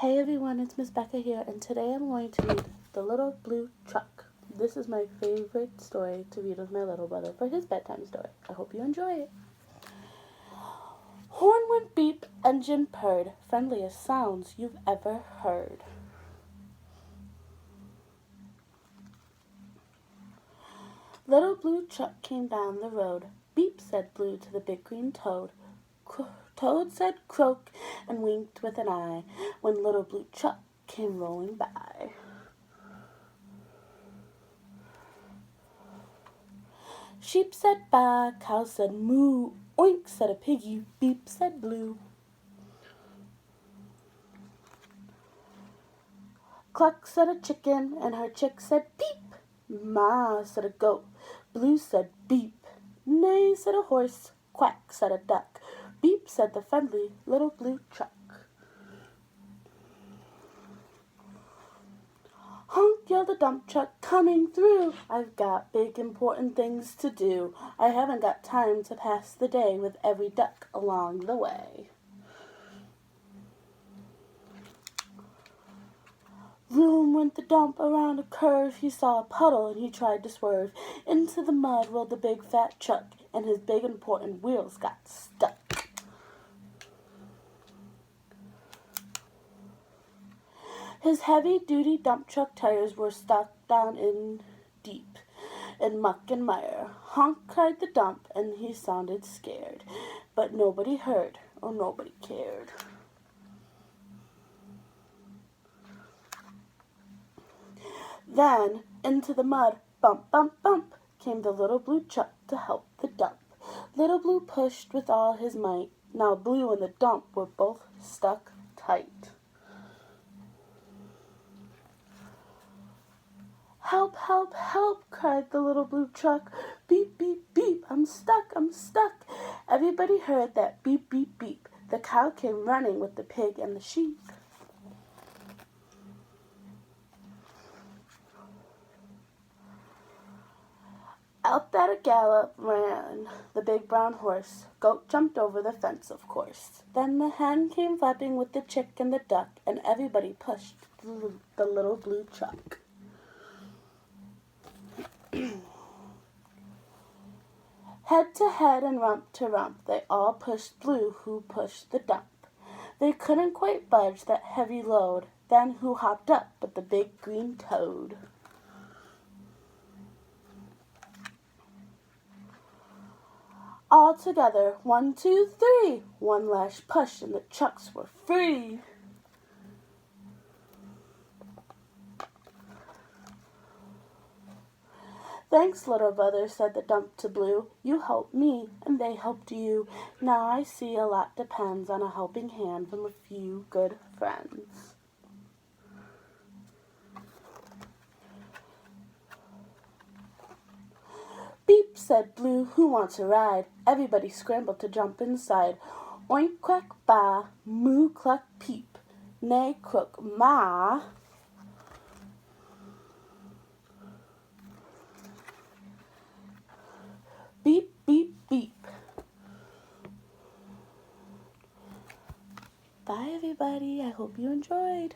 Hey everyone, it's Miss Becca here, and today I'm going to read The Little Blue Truck. This is my favorite story to read with my little brother for his bedtime story. I hope you enjoy it. Horn went beep, engine purred, friendliest sounds you've ever heard. Little Blue Truck came down the road. Beep, said Blue to the big green toad. Toad said croak and winked with an eye when Little Blue Truck came rolling by. Sheep said baa, cow said moo, oink said a piggy, beep said Blue. Cluck said a chicken, and her chick said peep. Ma said a goat, Blue said beep. Neigh said a horse, quack said a duck, beep said the friendly Little Blue Truck. Honk, yelled the dump truck, coming through. I've got big important things to do. I haven't got time to pass the day with every duck along the way. Vroom went the dump around a curve. He saw a puddle and he tried to swerve. Into the mud rolled the big fat truck, and his big important wheels got stuck. His heavy-duty dump truck tires were stuck down in deep in muck and mire. Honk, cried the dump, and he sounded scared. But nobody heard, or nobody cared. Then, into the mud, bump, bump, bump, came the Little Blue Truck to help the dump. Little Blue pushed with all his might. Now Blue and the dump were both stuck tight. Help, help, help, cried the Little Blue Truck. Beep, beep, beep, I'm stuck, I'm stuck. Everybody heard that beep, beep, beep. The cow came running with the pig and the sheep. Out at a gallop ran the big brown horse. Goat jumped over the fence, of course. Then the hen came flapping with the chick and the duck, and everybody pushed the Little Blue Truck. Head to head and rump to rump, they all pushed Blue, who pushed the dump. They couldn't quite budge that heavy load. Then who hopped up but the big green toad? All together, 1, 2, 3. One last push and the trucks were free. Thanks, little brother, said the dump to Blue. You helped me, and they helped you. Now I see a lot depends on a helping hand from a few good friends. Beep, said Blue, who wants a ride? Everybody scrambled to jump inside. Oink, quack, baa, moo, cluck, peep, neigh, croak, ma. Beep, beep, beep. Bye, everybody. I hope you enjoyed.